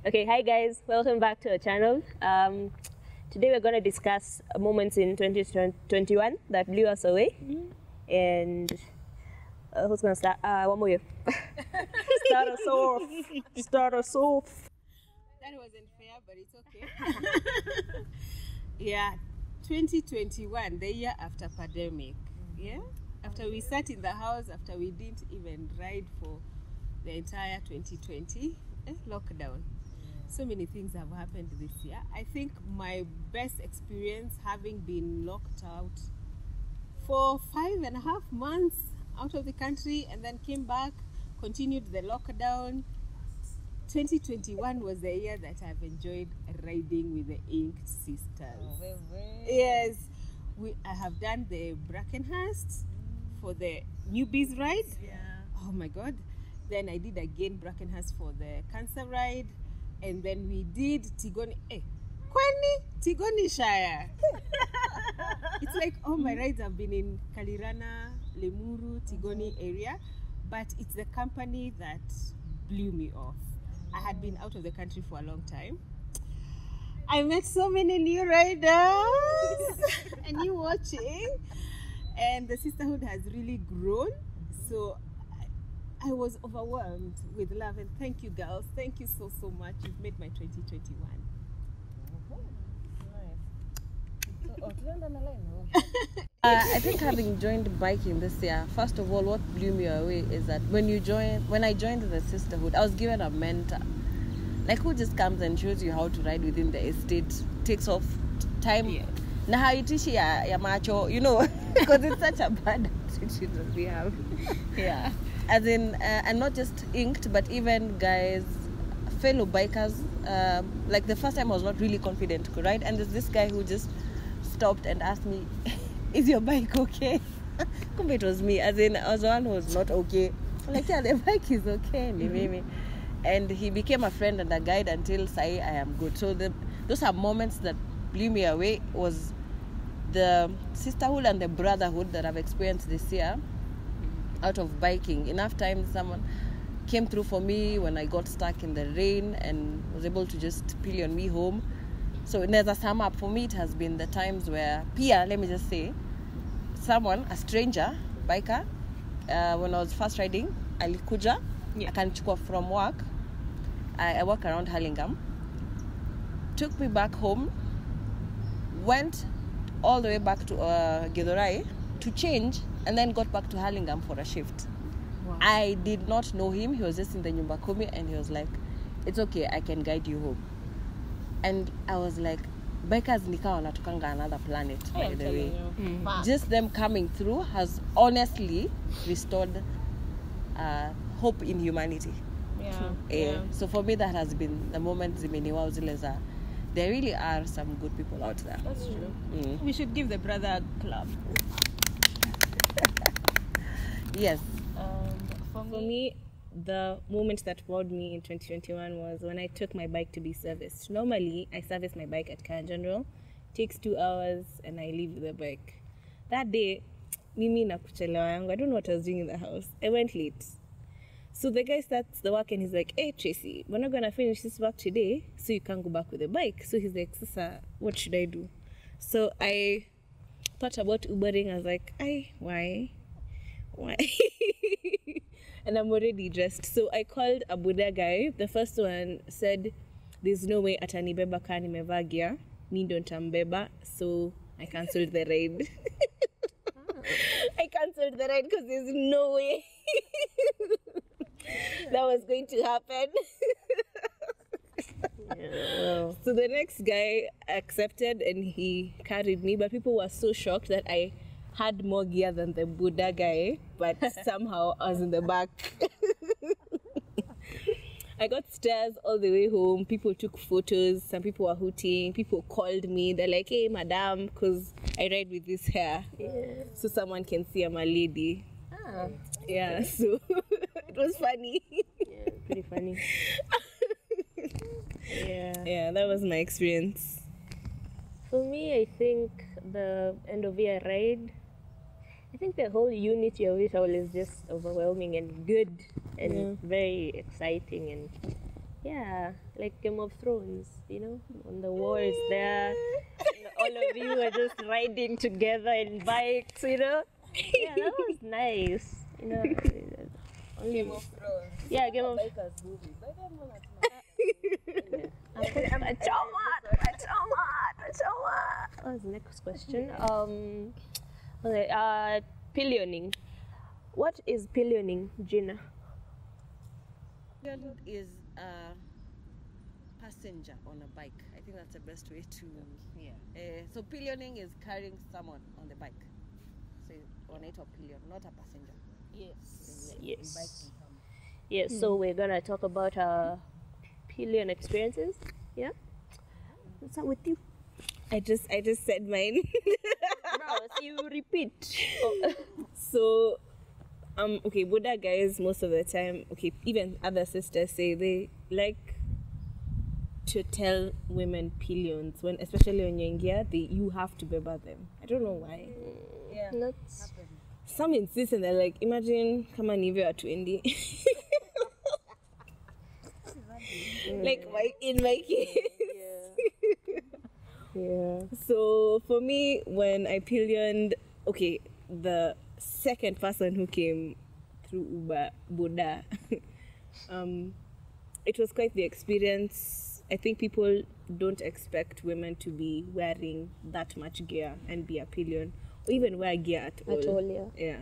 Okay, hi guys, welcome back to our channel. Today we're going to discuss moments in 2021 that blew us away. And who's going to start? One more. Start us off. Start us off. That wasn't fair, but it's okay. Yeah, 2021, the year after pandemic. Yeah, after we sat in the house, after we didn't even ride for the entire 2020 lockdown. So many things have happened this year. I think my best experience, having been locked out for 5.5 months out of the country and then came back, continued the lockdown. 2021 was the year that I've enjoyed riding with the Inked Sisters. Yes, I have done the Brackenhurst for the newbies ride. Oh my God. Then I did again Brackenhurst for the cancer ride. And then we did Tigoni, Tigoni Shire. It's like all my rides have been in Kalirana, Lemuru, Tigoni area, but it's the company that blew me off. I had been out of the country for a long time. I met so many new riders and you watching, and the sisterhood has really grown. So I was overwhelmed with love, and thank you girls. Thank you so much. You've made my 2021. I think having joined biking this year, first of all, what blew me away is that when I joined the sisterhood, I was given a mentor, like who just comes and shows you how to ride within the estate, takes off time. Na haitishi ya macho, you know, because it's such a bad attitude that we have. Yeah. As in, and not just Inked, but even guys, fellow bikers. Like the first time I was not really confident to ride, and there's this guy who just stopped and asked me, "Is your bike okay?" Kumbe it was me. As in, I was the one who was not okay. I'm like, yeah, the bike is okay, and he became a friend and a guide until say I am good. So those are moments that blew me away. Was the sisterhood and the brotherhood that I've experienced this year. Out of biking, enough time someone came through for me when I got stuck in the rain and was able to just pillion me home. So as a sum up, for me it has been the times where let me just say, someone, a stranger biker, when I was first riding, alikuja, akanichukua from work. I work around Hurlingham, took me back home, went all the way back to Githurai to change, and then got back to Hurlingham for a shift. Wow. I did not know him. He was just in the nyumba kumi, and he was like, "It's okay, I can guide you home." And I was like, bikers nikawa wanatukanga another planet, by the way. Just them coming through has honestly restored hope in humanity. So for me, that has been the moment zimeniwa zileza. There really are some good people out there. That's true. We should give the brother a clap. Yes. For me, the moment that wowed me in 2021 was when I took my bike to be serviced. Normally, I service my bike at Car General. It takes 2 hours and I leave the bike. That day, mimi na kuchelewa yangu. I don't know what I was doing in the house. I went late. So the guy starts the work and he's like, "Hey Tracy, we're not going to finish this work today, so you can't go back with the bike." So he's like, "Sasa, what should I do?" So I thought about Ubering. I was like, why? And I'm already dressed. So I called a Buddha guy. The first one said, "There's no way atanibeba ka nimevaa gear. Mi ndo ntambeba." So I cancelled the ride. I cancelled the ride because there's no way that was going to happen. So the next guy accepted and he carried me, but people were so shocked that I had more gear than the Buddha guy, but somehow I was in the back. I got stairs all the way home. People took photos. Some people were hooting. People called me. They're like, "Hey, madam," because I ride with this hair. So someone can see I'm a lady. Yeah, so it was funny. Yeah, pretty funny. Yeah, that was my experience. For me, I think the end of year ride, I think the whole unity of it all is just overwhelming and good and very exciting, and Yeah, like Game of Thrones, you know, on the walls there. And all of you are just riding together in bikes, you know. Yeah, that was nice. You know, only, Game of Thrones. yeah, Game of Bikers movie. But I'm not What was the next question? Okay, pillioning. What is pillioning, Gina? Pillion is a passenger on a bike. I think that's the best way to. Yeah. So pillioning is carrying someone on the bike. So on it or pillion, not a passenger. Yes. Yes. Yes, so we're gonna talk about our pillion experiences. Yeah? What's up with you? I just said mine. Bro, so you repeat. So, okay, Buddha guys, most of the time, okay, even other sisters say they like to tell women pillions, when, especially when you're in gear, you have to beba them. I don't know why. Yeah. Not Some insist and they're like, imagine, come on, if you are 20. Like, in my case. yeah. So for me, when I pillioned, okay, the second person who came through Uber, Buddha, it was quite the experience. I think people don't expect women to be wearing that much gear and be a pillion, or even wear gear at all. At all, yeah. Yeah.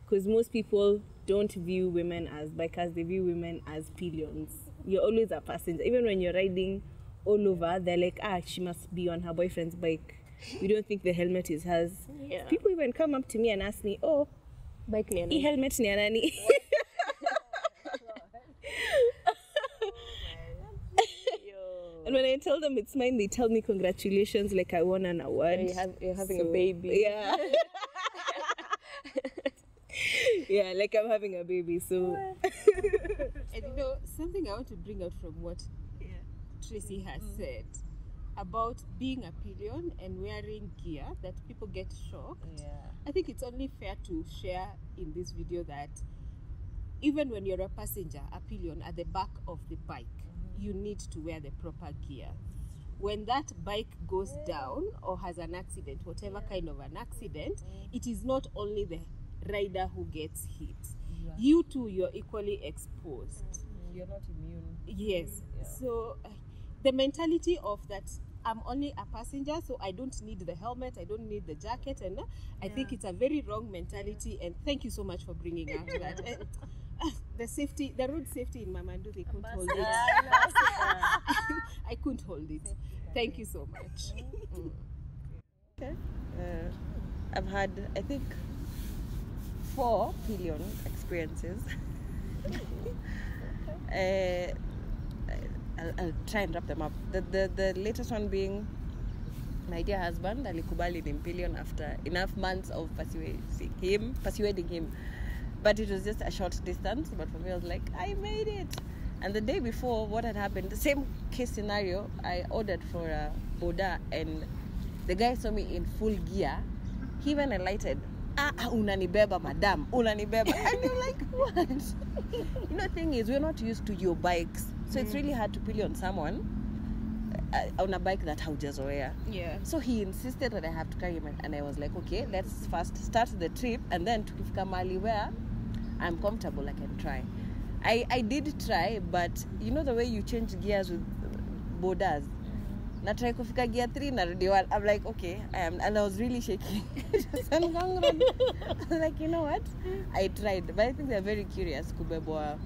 Because most people don't view women as bikers, they view women as pillions. You're always a passenger. Even when you're riding all over, they're like, she must be on her boyfriend's bike. We don't think the helmet is hers. Yeah. People even come up to me and ask me, oh, Bike ni hii helmet ni ya nani? And when I tell them it's mine, they tell me congratulations, like I won an award. You're having a baby. Yeah. Yeah, like I'm having a baby, so. And you know, something I want to bring out from what Tracy has said about being a pillion and wearing gear that people get shocked. Yeah. I think it's only fair to share in this video that even when you're a passenger, a pillion at the back of the bike, you need to wear the proper gear. When that bike goes down or has an accident, whatever kind of an accident, it is not only the rider who gets hit. You too, you're equally exposed. You're not immune. Yes. So the mentality of that, I'm only a passenger, so I don't need the helmet, I don't need the jacket, and I think it's a very wrong mentality. And thank you so much for bringing out that. The safety, the road safety in Mamandu, they couldn't hold it. I couldn't hold it. Thank you so much. Okay. I've had, I think, 4 pillion experiences. I'll try and wrap them up. The latest one being my dear husband, alikubali ni pillion after enough months of persuading him. But it was just a short distance. But for me, I was like, I made it. And the day before, what had happened, the same case scenario, I ordered for a Buddha, and the guy saw me in full gear. He even alighted. Unanibeba, madam, unanibeba. And you're like, what? You know, the thing is, we're not used to your bikes. So it's really hard to pillion someone on a bike that haujazoea. Yeah. So he insisted that I have to carry him, and I was like, okay, let's first start the trip, and then tukifika mahali where I'm comfortable, I can try. I did try, but you know the way you change gears with Bodas? Na try kufika gear 3 na rudi 1. I'm like, okay, and I was really shaking. I was like, you know what? I tried, but I think they're very curious kubebwa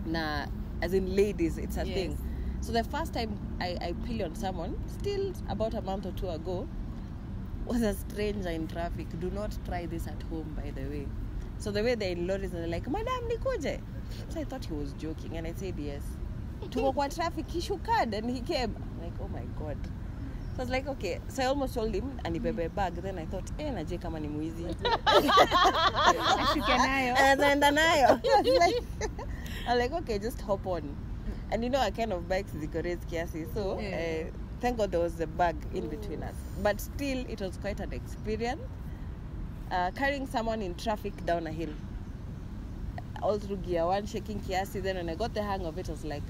na, as in ladies, it's a thing. So the first time I pillioned someone, still about a month or 2 ago, was a stranger in traffic. Do not try this at home, by the way. So the way the in-laws are like, madam, nikuje? So I thought he was joking, and I said yes. To walk on traffic, he shook card, and he came. I'm like, oh my god. So I was like, okay. So I almost told him, and he bebe bag. Then I thought, naje kama ni mwizi. I'm like, okay, just hop on. And you know, a kind of bikes ziko raise kiasi. So thank God there was a bag in between us. But still, it was quite an experience. Carrying someone in traffic down a hill. all through gear 1, shaking kiasi. Then when I got the hang of it, I was like,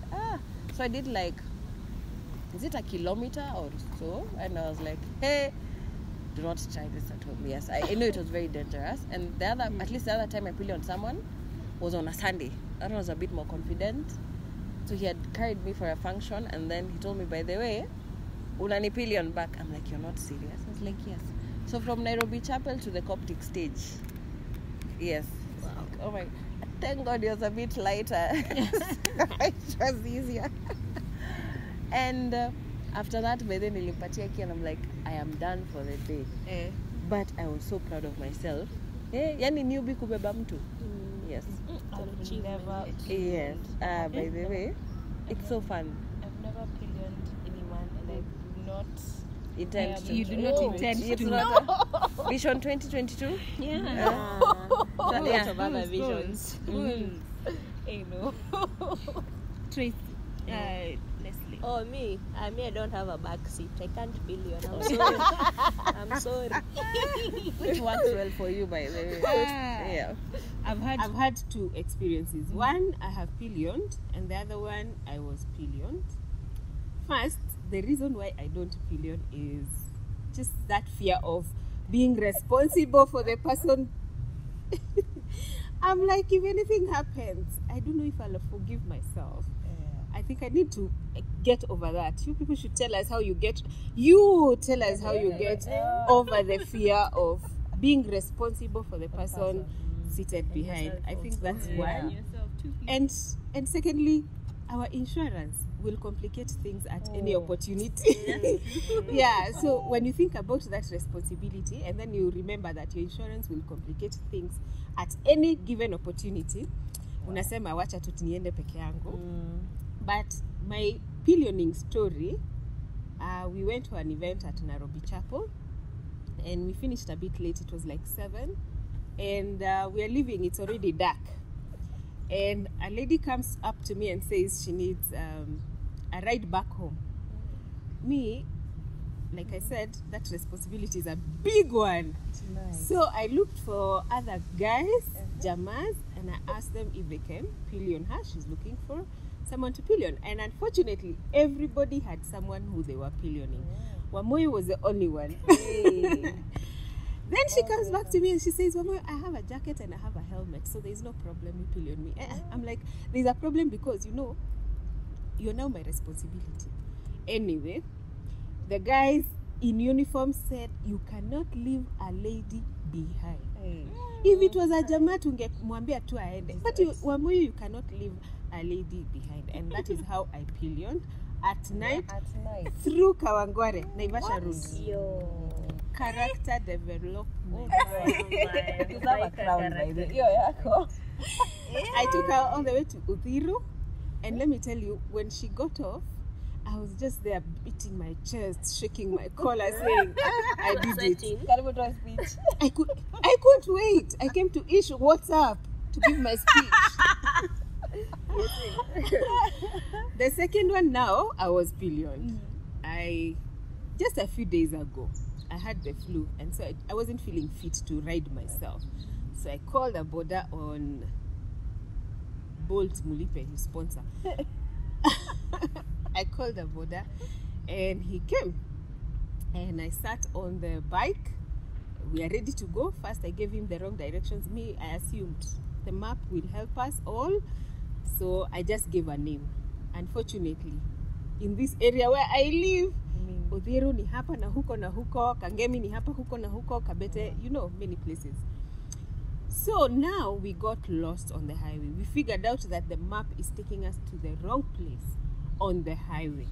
so I did like, is it a kilometer or so? And I was like, hey, do not try this at home. Yes, I know it was very dangerous. And the other, at least the other time I pillioned someone was on a Sunday. That one was a bit more confident. So he had carried me for a function, and then he told me, by the way, unani pillion back. I'm like, you're not serious? I was like, yes. So from Nairobi Chapel to the Coptic stage. Yes. Wow. Like, oh my, thank God it was a bit lighter. It was easier. And after that, by then nilimpatia ki, and I'm like, I am done for the day. But I was so proud of myself. Yani newbie kubeba mtu. Yes. Never. Yes. By the way, it's so fun. I've never pillioned anyone, and I do not Intend to. You do not intend It's to. not a Vision 2022. Yeah. So, A lot yeah. of other visions. Hey, no. Tracy, Leslie. Oh, me, I don't have a back seat. I can't pillion. I'm sorry. I'm sorry. Which works well for you, by the way. Yeah. I've had two experiences. One I have pillioned, and the other one I was pillioned. First, the reason why I don't pillion is just that fear of being responsible for the person. I'm like, if anything happens, I don't know if I'll forgive myself. I think I need to get over that. You people should tell us how you get. You tell us how you get over the fear of being responsible for the person seated behind. I think that's one. And secondly, our insurance will complicate things at any opportunity. Yeah. So when you think about that responsibility, and then you remember that your insurance will complicate things at any given opportunity, unasema wacha tu niende peke yangu. But my pillioning story, we went to an event at Nairobi Chapel, and we finished a bit late. It was like 7, and we are leaving. It's already dark, and a lady comes up to me and says she needs a ride back home. Me, like I said, that responsibility is a big one. Nice. So I looked for other guys, jamas, and I asked them if they can pillion her. She's looking for someone to pillion, and unfortunately everybody had someone who they were pillioning. Wamoyo was the only one. Then she comes back to me and she says, Wamoyo, I have a jacket and I have a helmet, so there's no problem, you pillion me. I'm like, there's a problem because you're now my responsibility. Anyway, the guys in uniform said, you cannot leave a lady behind. If it was a jamaa tungemwambia tu aende, but Wamoyo, you cannot leave a lady behind. And that is how I pillioned at night through Kawangware, Naivasha Road. Character development. I took her all the way to Uthiru, and let me tell you, when she got off, I was just there beating my chest, shaking my collar, saying, I did it. I couldn't wait. I came to issue WhatsApp to give my speech. The second one now, I was pillioned. Just a few days ago, I had the flu, and so I wasn't feeling fit to ride myself. So I called a boda on Bolt Mulipe, his sponsor. I called a boda, and he came, and I sat on the bike. We are ready to go. First, I gave him the wrong directions. I assumed the map will help us all, so I just gave a name. Unfortunately, in this area where I live, Odhiru ni hapa na huko, Kangemi ni hapa huko na huko, Kabete, many places. So now we got lost on the highway. We figured out that the map is taking us to the wrong place on the highway.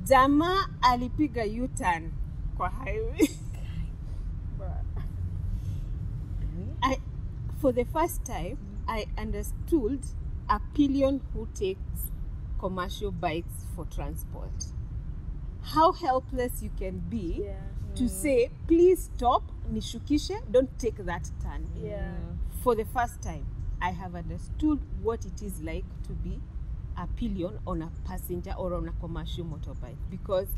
Jama alipiga U-turn kwa highway. For the first time, I understood a pillion who takes commercial bikes for transport. How helpless you can be to say, please stop, nishukishe, don't take that turn. For the first time, I have understood what it is like to be a pillion on a passenger or on a commercial motorbike, because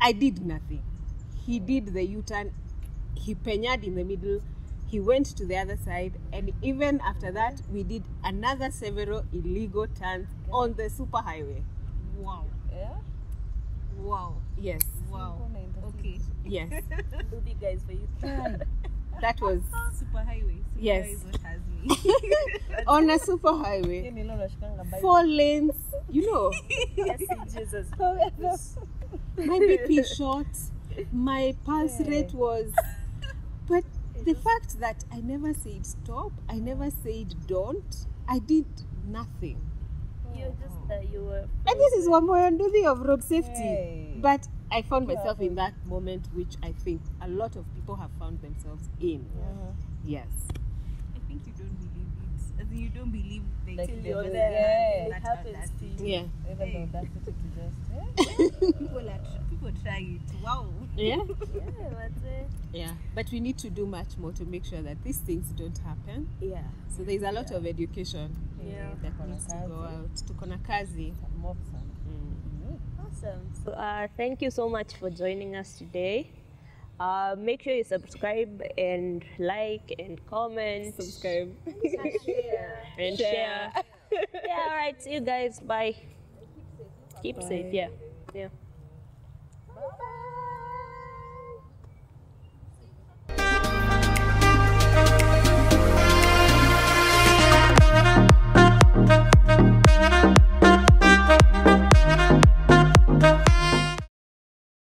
I did nothing. He did the U-turn, he peñared in the middle, He went to the other side, and even after that, we did another several illegal turns on the superhighway. Wow. Yeah. Wow. Yes. Wow. Okay. Yes. Do the guys for you. That was Superhighway. Yes. Is what has me. on a superhighway. 4 lanes, you know. Yes, Jesus. My BP shot, my pulse rate was. But the fact that I never said stop, I never said don't, I did nothing. You just, you were. And this is one more unworthy of road safety. Hey. But I found myself in that moment, which I think a lot of people have found themselves in. Yes. I think you don't believe it. As in, you don't believe they Like tell they you do, that yeah. It that happens to you. Yeah. Even the audacity to just. people try it. Wow. Yeah. Yeah, that's it. Yeah. But we need to do much more to make sure that these things don't happen. Yeah. So there's a lot of education Yeah. that needs to go out. Tuko kazi. Awesome. So, thank you so much for joining us today. Make sure you subscribe and like and comment. Subscribe. And share. Yeah, all right. See you guys. Bye. Keep safe. Yeah. Yeah.